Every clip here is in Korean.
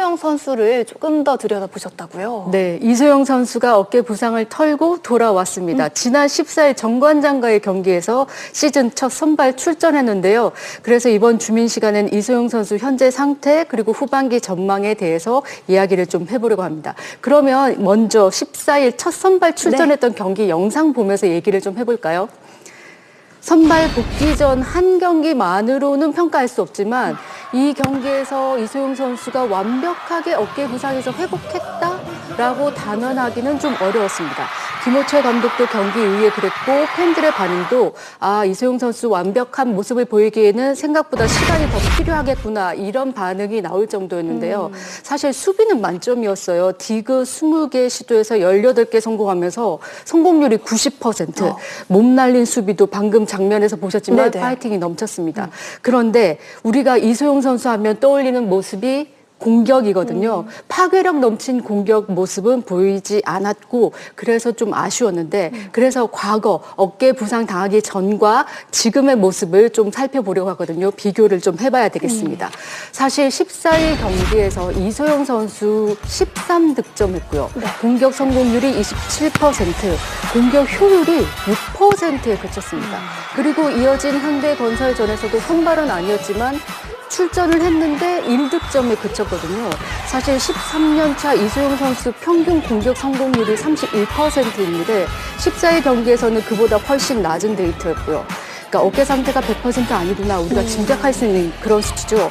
이소영 선수를 조금 더 들여다보셨다고요? 네, 이소영 선수가 어깨 부상을 털고 돌아왔습니다. 지난 14일 정관장과의 경기에서 시즌 첫 선발 출전했는데요. 그래서 이번 주민 시간엔 이소영 선수 현재 상태 그리고 후반기 전망에 대해서 이야기를 좀 해보려고 합니다. 그러면 먼저 14일 첫 선발 출전했던 경기 영상 보면서 얘기를 좀 해볼까요? 선발 복귀 전 한 경기만으로는 평가할 수 없지만 이 경기에서 이소영 선수가 완벽하게 어깨 부상에서 회복했다라고 단언하기는 좀 어려웠습니다. 김호철 감독도 경기 이후에 그랬고 팬들의 반응도 이소영 선수 완벽한 모습을 보이기에는 생각보다 시간이 더 필요하겠구나 이런 반응이 나올 정도였는데요. 사실 수비는 만점이었어요. 디그 20개 시도에서 18개 성공하면서 성공률이 90%. 몸 날린 수비도 방금 장면에서 보셨지만 네네. 파이팅이 넘쳤습니다. 그런데 우리가 이소영 선수 하면 떠올리는 모습이 공격이거든요. 파괴력 넘친 공격 모습은 보이지 않았고 그래서 좀 아쉬웠는데 그래서 과거 어깨 부상 당하기 전과 지금의 모습을 좀 살펴보려고 하거든요. 비교를 좀 해봐야 되겠습니다. 사실 14일 경기에서 이소영 선수 13득점했고요. 공격 성공률이 27%, 공격 효율이 6%에 그쳤습니다. 그리고 이어진 현대건설전에서도 선발은 아니었지만 출전을 했는데 1득점에 그쳤거든요. 사실 13년 차 이소영 선수 평균 공격 성공률이 31%인데 14일 경기에서는 그보다 훨씬 낮은 데이터였고요. 그러니까 어깨 상태가 100% 아니구나 우리가 짐작할 수 있는 그런 수치죠.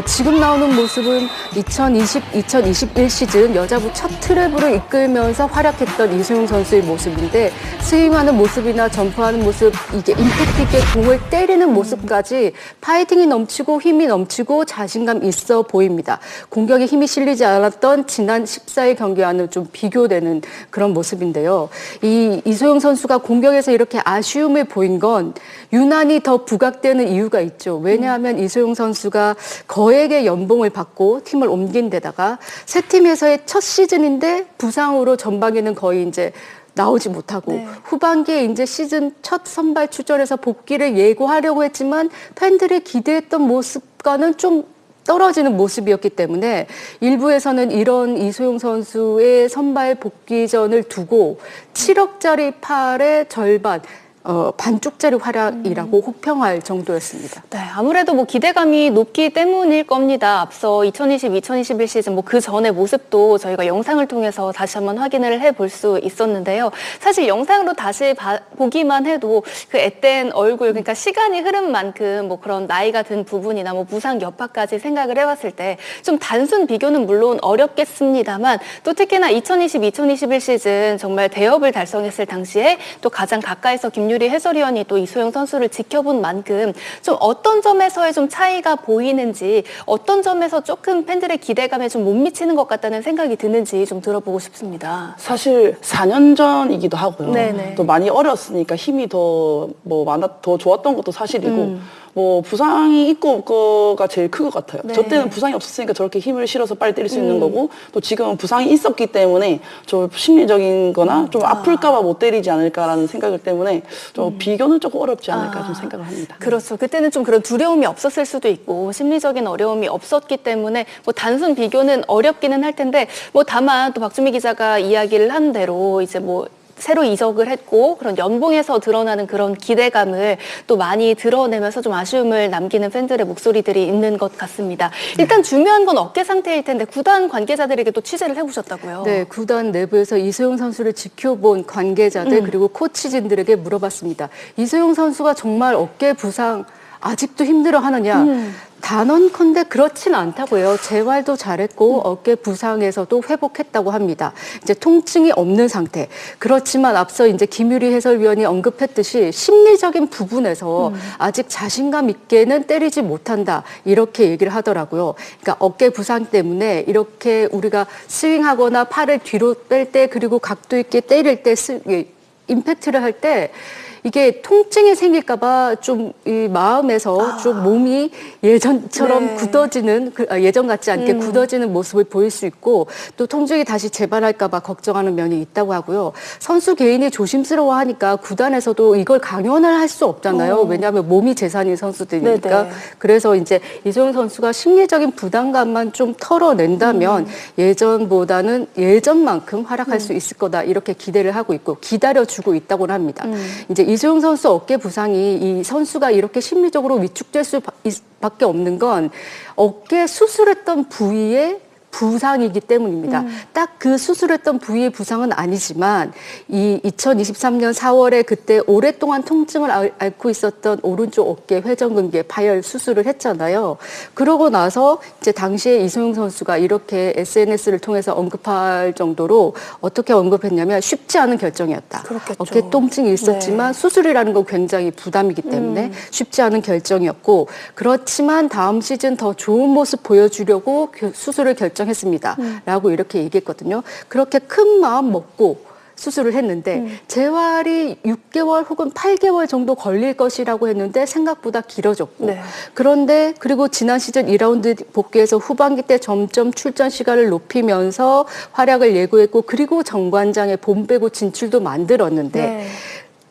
지금 나오는 모습은 2020-2021 시즌 여자부 첫 트래블을 이끌면서 활약했던 이소영 선수의 모습인데 스윙하는 모습이나 점프하는 모습, 이게 임팩트 있게 공을 때리는 모습까지 파이팅이 넘치고 힘이 넘치고 자신감 있어 보입니다. 공격에 힘이 실리지 않았던 지난 14일 경기와는 좀 비교되는 그런 모습인데요. 이소영 선수가 공격에서 이렇게 아쉬움을 보인 건 유난히 더 부각되는 이유가 있죠. 왜냐하면 이소영 선수가 거액의 연봉을 받고 팀을 옮긴 데다가 새 팀에서의 첫 시즌인데 부상으로 전반기는 거의 이제 나오지 못하고 후반기에 이제 시즌 첫 선발 출전해서 복귀를 예고하려고 했지만 팬들이 기대했던 모습과는 좀 떨어지는 모습이었기 때문에 일부에서는 이런 이소영 선수의 선발 복귀전을 두고 7억짜리 팔의 절반 반쪽짜리 활약이라고 호평할 정도였습니다. 네, 아무래도 뭐 기대감이 높기 때문일 겁니다. 앞서 2020-2021 시즌 그 전의 모습도 저희가 영상을 통해서 다시 한번 확인을 해볼 수 있었는데요. 사실 영상으로 다시 보기만 해도 그 앳된 얼굴, 그러니까 시간이 흐른 만큼 뭐 그런 나이가 든 부분이나 뭐 부상 여파까지 생각을 해봤을 때 좀 단순 비교는 물론 어렵겠습니다만 또 특히나 2020-2021 시즌 정말 대업을 달성했을 당시에 또 가장 가까이서 김유리 해설위원이 또 이소영 선수를 지켜본 만큼 좀 어떤 점에서의 좀 차이가 보이는지, 어떤 점에서 조금 팬들의 기대감에 좀 못 미치는 것 같다는 생각이 드는지 좀 들어보고 싶습니다. 사실 4년 전이기도 하고요. 네네. 또 많이 어렸으니까 힘이 더 좋았던 것도 사실이고 뭐 부상이 있고 없고가 제일 큰 것 같아요. 네. 저 때는 부상이 없었으니까 저렇게 힘을 실어서 빨리 때릴 수 있는 거고 또 지금은 부상이 있었기 때문에 좀 심리적인 거나 좀 아플까 봐 못 때리지 않을까라는 생각 때문에 좀 비교는 조금 어렵지 않을까 좀 생각을 합니다. 그렇죠. 그때는 좀 그런 두려움이 없었을 수도 있고 심리적인 어려움이 없었기 때문에 뭐 단순 비교는 어렵기는 할 텐데 뭐 다만 또 박주미 기자가 이야기를 한 대로 이제 뭐 새로 이적을 했고 그런 연봉에서 드러나는 그런 기대감을 또 많이 드러내면서 좀 아쉬움을 남기는 팬들의 목소리들이 있는 것 같습니다. 일단 중요한 건 어깨 상태일 텐데 구단 관계자들에게 또 취재를 해보셨다고요? 네, 구단 내부에서 이소영 선수를 지켜본 관계자들 그리고 코치진들에게 물어봤습니다. 이소영 선수가 정말 어깨 부상 아직도 힘들어하느냐? 단언컨대 그렇진 않다고요. 재활도 잘했고 어깨 부상에서도 회복했다고 합니다. 이제 통증이 없는 상태. 그렇지만 앞서 이제 김유리 해설위원이 언급했듯이 심리적인 부분에서 아직 자신감 있게는 때리지 못한다. 이렇게 얘기를 하더라고요. 그러니까 어깨 부상 때문에 이렇게 우리가 스윙하거나 팔을 뒤로 뺄 때 그리고 각도 있게 때릴 때 임팩트를 할 때 이게 통증이 생길까봐 좀 이 마음에서 좀 몸이 예전처럼 네. 굳어지는 예전 같지 않게 굳어지는 모습을 보일 수 있고 또 통증이 다시 재발할까봐 걱정하는 면이 있다고 하고요. 선수 개인이 조심스러워하니까 구단에서도 이걸 강연을 할 수 없잖아요. 왜냐하면 몸이 재산인 선수들이니까. 네네. 그래서 이제 이소영 선수가 심리적인 부담감만 좀 털어낸다면 예전보다는 예전만큼 활약할 수 있을 거다 이렇게 기대를 하고 있고 기다려주고 있다고 합니다. 이제 이소영 선수 어깨 부상이 이 선수가 이렇게 심리적으로 위축될 수밖에 없는 건 어깨 수술했던 부위에 부상이기 때문입니다. 딱 그 수술했던 부위의 부상은 아니지만 이 2023년 4월에 그때 오랫동안 통증을 앓고 있었던 오른쪽 어깨 회전근개 파열 수술을 했잖아요. 그러고 나서 이제 당시에 이소영 선수가 이렇게 SNS를 통해서 언급할 정도로 어떻게 언급했냐면 쉽지 않은 결정이었다. 그렇겠죠. 어깨 통증이 있었지만 수술이라는 건 굉장히 부담이기 때문에 쉽지 않은 결정이었고 그렇지만 다음 시즌 더 좋은 모습 보여주려고 수술을 결정했습니다. 라고 이렇게 얘기했거든요. 그렇게 큰 마음 먹고 수술을 했는데 재활이 6개월 혹은 8개월 정도 걸릴 것이라고 했는데 생각보다 길어졌고 네. 그런데 그리고 지난 시즌 2라운드 복귀해서 후반기 때 점점 출전 시간을 높이면서 활약을 예고했고 그리고 정관장의 봄 빼고 진출도 만들었는데 네.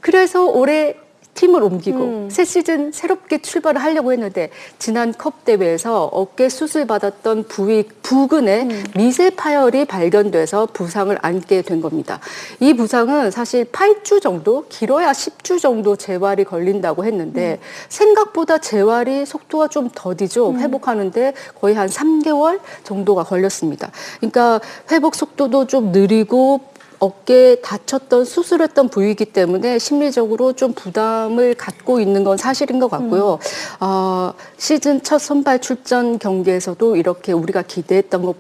그래서 올해 팀을 옮기고 새 시즌 새롭게 출발을 하려고 했는데 지난 컵 대회에서 어깨 수술 받았던 부위 부근에 미세 파열이 발견돼서 부상을 안게 된 겁니다. 이 부상은 사실 8주 정도 길어야 10주 정도 재활이 걸린다고 했는데 생각보다 재활이 속도가 좀 더디죠. 회복하는데 거의 한 3개월 정도가 걸렸습니다. 그러니까 회복 속도도 좀 느리고 어깨에 다쳤던 수술했던 부위이기 때문에 심리적으로 좀 부담을 갖고 있는 건 사실인 것 같고요. 시즌 첫 선발 출전 경기에서도 이렇게 우리가 기대했던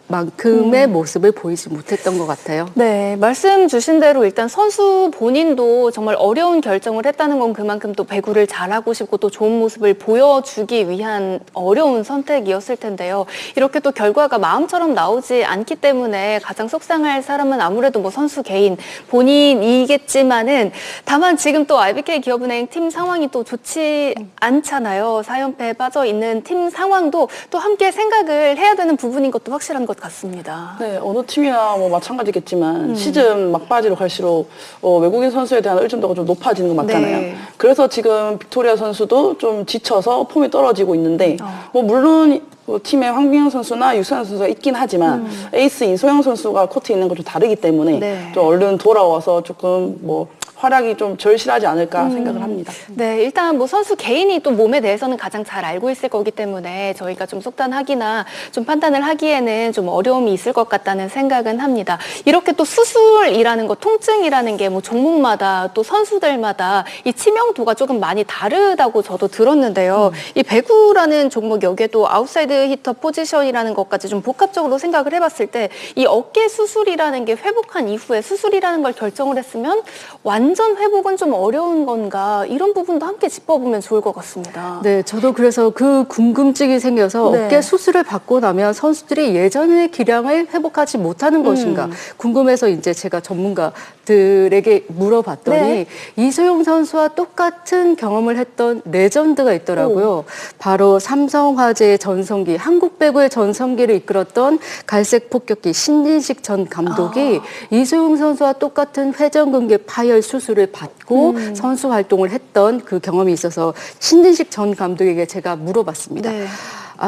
것만큼의 모습을 보이지 못했던 것 같아요. 네, 말씀 주신 대로 일단 선수 본인도 정말 어려운 결정을 했다는 건 그만큼 또 배구를 잘하고 싶고 또 좋은 모습을 보여주기 위한 어려운 선택이었을 텐데요. 이렇게 또 결과가 마음처럼 나오지 않기 때문에 가장 속상할 사람은 아무래도 뭐 선수 개인 본인이겠지만은 다만 지금 또 IBK 기업은행 팀 상황이 또 좋지 않잖아요. 4연패에 빠져 있는 팀 상황도 또 함께 생각을 해야 되는 부분인 것도 확실한 것 같습니다. 네, 어느 팀이나 뭐 마찬가지겠지만 시즌 막바지로 갈수록 외국인 선수에 대한 의존도가 좀 높아지는 거 맞잖아요. 네. 그래서 지금 빅토리아 선수도 좀 지쳐서 폼이 떨어지고 있는데 뭐 물론 팀에 황빈영 선수나 유수현 선수가 있긴 하지만 에이스 인소영 선수가 코트에 있는 건 좀 다르기 때문에 네. 좀 얼른 돌아와서 조금 뭐 활약이 좀 절실하지 않을까 생각을 합니다. 네, 일단 뭐 선수 개인이 또 몸에 대해서는 가장 잘 알고 있을 거기 때문에 저희가 좀 속단하기나 좀 판단을 하기에는 좀 어려움이 있을 것 같다는 생각은 합니다. 이렇게 또 수술이라는 거, 통증이라는 게 뭐 종목마다 또 선수들마다 이 치명도가 조금 많이 다르다고 저도 들었는데요. 이 배구라는 종목 여기에도 아웃사이드 히터 포지션이라는 것까지 좀 복합적으로 생각을 해봤을 때 이 어깨 수술이라는 게 회복한 이후에 수술이라는 걸 결정을 했으면 완전 회복은 좀 어려운 건가 이런 부분도 함께 짚어보면 좋을 것 같습니다. 네, 저도 그래서 그 궁금증이 생겨서 네. 어깨 수술을 받고 나면 선수들이 예전의 기량을 회복하지 못하는 것인가 궁금해서 이제 제가 전문가들에게 물어봤더니 네. 이소영 선수와 똑같은 경험을 했던 레전드가 있더라고요. 바로 삼성화재의 전성기, 한국 배구의 전성기를 이끌었던 갈색 폭격기 신진식 전 감독이 이소영 선수와 똑같은 회전근개 파열 수술을 받고 선수 활동을 했던 그 경험이 있어서 신진식 전 감독에게 제가 물어봤습니다. 네.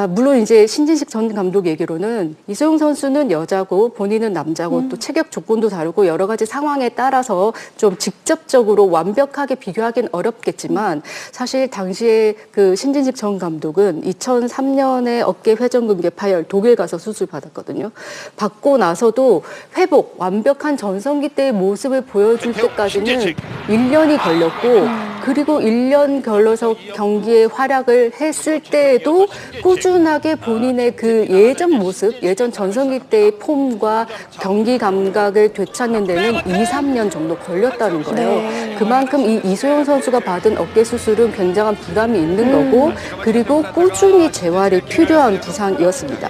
물론 이제 신진식 전 감독 얘기로는 이소영 선수는 여자고 본인은 남자고 또 체격 조건도 다르고 여러 가지 상황에 따라서 좀 직접적으로 완벽하게 비교하기는 어렵겠지만 사실 당시에 그 신진식 전 감독은 2003년에 어깨 회전근개 파열 독일 가서 수술 받았거든요. 받고 나서도 회복, 완벽한 전성기 때의 모습을 보여줄 때까지는 1년이 걸렸고 그리고 1년 걸러서 경기에 활약을 했을 때에도 꾸준하게 본인의 그 예전 모습, 예전 전성기 때의 폼과 경기 감각을 되찾는 데는 2, 3년 정도 걸렸다는 거예요. 네. 그만큼 이 이소영 선수가 받은 어깨 수술은 굉장한 부담이 있는 거고, 그리고 꾸준히 재활이 필요한 부상이었습니다.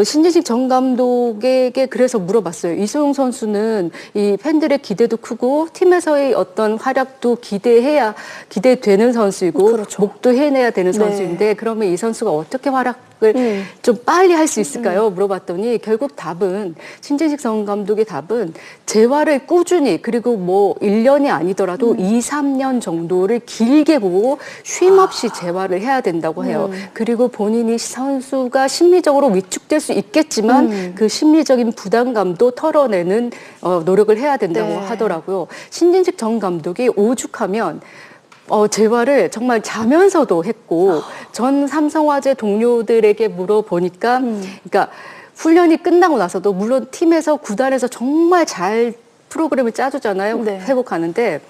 신진식 전 감독에게 그래서 물어봤어요. 이소영 선수는 이 팬들의 기대도 크고 팀에서의 어떤 활약도 기대되는 선수이고, 그렇죠. 목도 해내야 되는 네. 선수인데 그러면 이 선수가 어떻게 활약을 좀 빨리 할 수 있을까요? 물어봤더니 결국 답은, 신진식 전 감독의 답은 재활을 꾸준히, 그리고 뭐 1년이 아니더라도 2, 3년 정도를 길게 보고 쉼 없이 재활을 해야 된다고 해요. 그리고 본인이 선수가 심리적으로 위축될 수 있겠지만 그 심리적인 부담감도 털어내는 노력을 해야 된다고 네. 하더라고요. 신진식 전 감독이 오죽하면 재활을 정말 자면서도 했고, 전 삼성화재 동료들에게 물어보니까, 그러니까 훈련이 끝나고 나서도 물론 팀에서, 구단에서 정말 잘 프로그램을 짜주잖아요. 네. 회복하는데,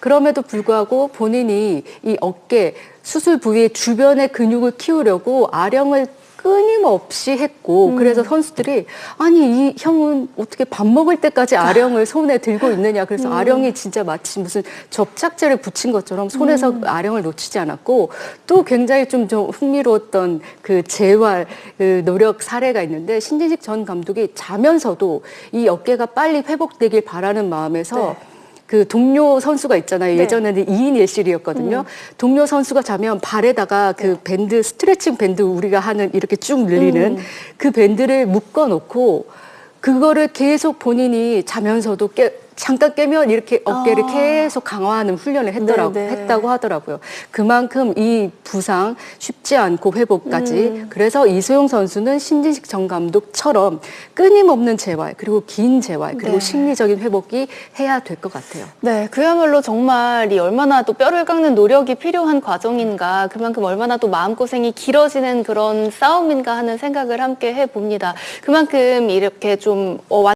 그럼에도 불구하고 본인이 이 어깨 수술 부위의 주변의 근육을 키우려고 아령을 끊임없이 했고, 그래서 선수들이 아니 이 형은 어떻게 밥 먹을 때까지 아령을 손에 들고 있느냐, 그래서 아령이 진짜 마치 무슨 접착제를 붙인 것처럼 손에서 아령을 놓치지 않았고, 또 굉장히 좀 흥미로웠던 그 재활 그 노력 사례가 있는데, 신진식 전 감독이 자면서도 이 어깨가 빨리 회복되길 바라는 마음에서 네. 그 동료 선수가 있잖아요. 네. 예전에는 2인 1실이었거든요. 동료 선수가 자면 발에다가 그 밴드, 스트레칭 밴드 우리가 하는 이렇게 쭉 늘리는 그 밴드를 묶어 놓고, 그거를 계속 본인이 자면서도 잠깐 깨면 이렇게 어깨를 계속 강화하는 훈련을 했다고 하더라고요. 그만큼 이 부상 쉽지 않고 회복까지. 그래서 이소영 선수는 신진식 전 감독처럼 끊임없는 재활, 그리고 긴 재활, 그리고 네. 심리적인 회복이 해야 될 것 같아요. 네, 그야말로 정말 이 얼마나 또 뼈를 깎는 노력이 필요한 과정인가, 그만큼 얼마나 또 마음고생이 길어지는 그런 싸움인가 하는 생각을 함께 해봅니다. 그만큼 이렇게 좀